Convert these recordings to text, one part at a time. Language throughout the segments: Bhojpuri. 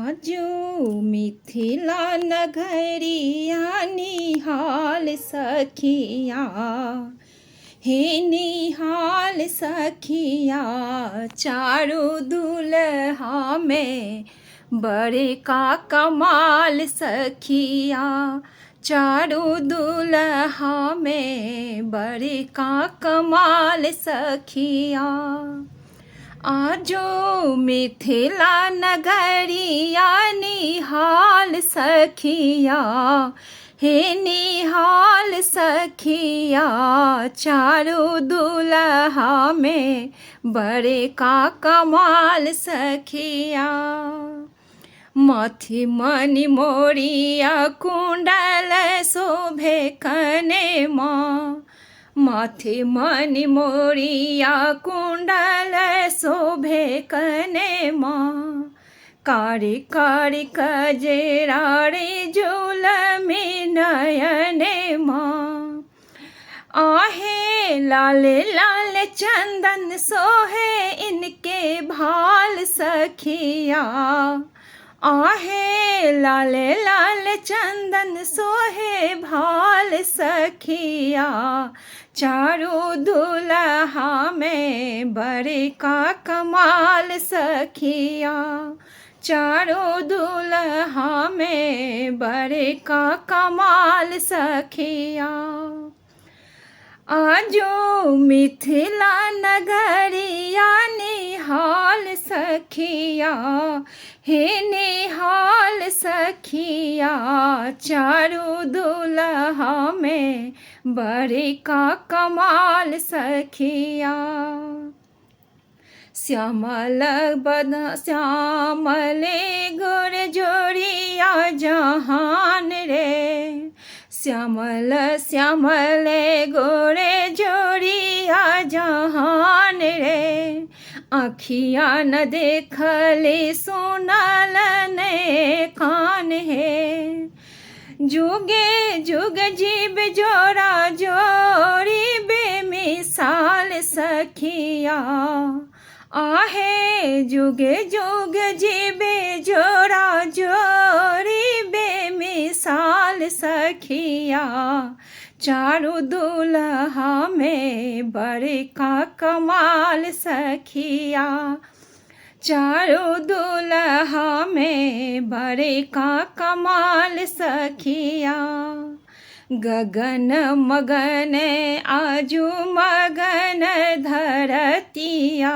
आजो मिथिला नगरिया निहाल सखिया, हे निहाल सखिया। चारों दुल्हा में बड़े का कमाल सखिया, चारों दुल्हा में बड़े का कमाल सखिया। आजो मिथिला नगरिया निहाल सखिया, हे निहाल सखिया। चारों दुल्हा में बड़े का कमाल सखिया। माथे मणि मोरिया कुंडल शोभे कने माँ, माथे मणि मोरिया कुंडल शोभे कने माँ। कारी कारी कजरा रे झूलमी नयने माँ। आहे लाल लाल चंदन सोहे इनके भाल सखिया, आहे लाल लाल चंदन सोहे भाल सखिया। चारों दुल्हा में बड़े का कमाल सखिया, चारों दुल्हा में बड़े का कमाल सखिया। आजो मिथिला नगरिया निहाल सखिया, हे निहाल सखिया। चारों दुल्हा में बड़े का कमाल सखिया। श्यामल बदन श्यामले गोर जोड़िया जहान रे, श्यामल श्यामले गोरे जोड़िया जहान रे। आँखिया न देखले सुनल ने कान है, जुगे जुग जीव जोड़ा जोड़ी बेमिसाल सखिया। आहे जुगे जुग जीवे जोड़ा जोड़ी बेमिसाल सखिया। चारों दुल्हा में बड़े का कमाल सखिया, चारों दुल्हा में बड़े का कमाल सखिया। गगन मगन आजू मगन धरतिया,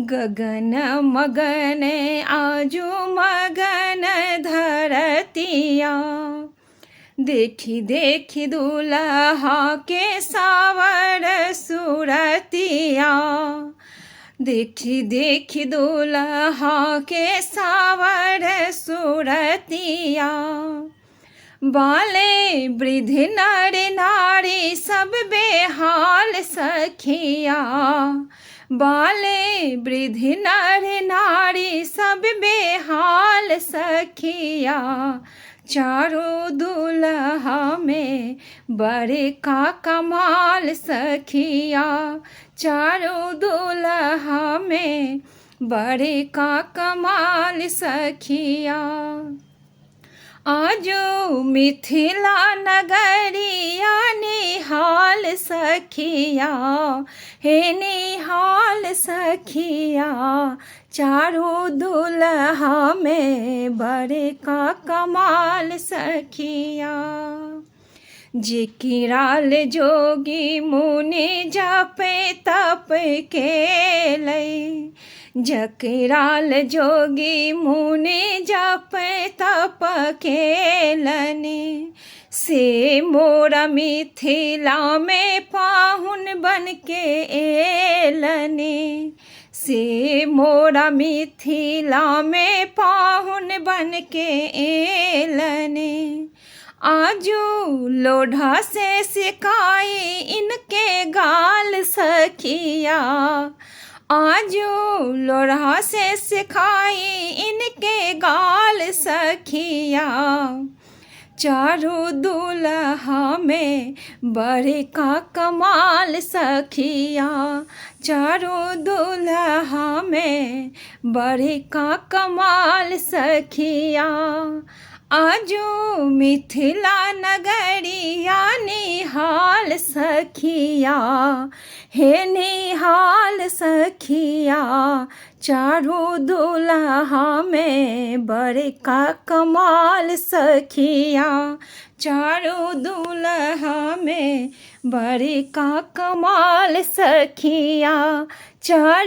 गगन मगन आजू मगन धरतिया। देखी देखी दुल्हा के सावर सूरतिया, देखी देखी दुल्हा के सावर सूरतिया। बाले वृद्ध नर नारी सब बेहाल सखिया, बाले वृद्ध नर नारी सब बेहाल सखिया। चारों दुल्हा में बड़े का कमाल सखिया, चारों दुल्हा में बड़े का कमाल सखिया। आजो मिथिला नगरिया निहाल सखिया, हे निहाल सखिया। चारों दुल्हा में बड़े का कमाल सखिया। जिकिराल जोगी मुनि जपे तप के लय, जकिराल जोगी मुनि जपे तप के लने। से मोरा मिथिला में पाहुन बन के एलने, से मोरा मिथिला में पाहुन बन के एलने। आजू लोढ़ा से सिखाई इनके गाल सखिया, आजू लोढ़ा से सिखाई इनके गाल सखिया। चारों दुल्हा में बड़े का कमाल सखिया, चारों दुल्हा में बड़े का कमाल सखिया। आजो मिथिला नगरिया निहाल सखिया, हे निहाल सखिया, चारों दुल्हा में बड़े का कमाल सखिया, चारों दुल्हा में बड़े का कमाल सखिया, चारों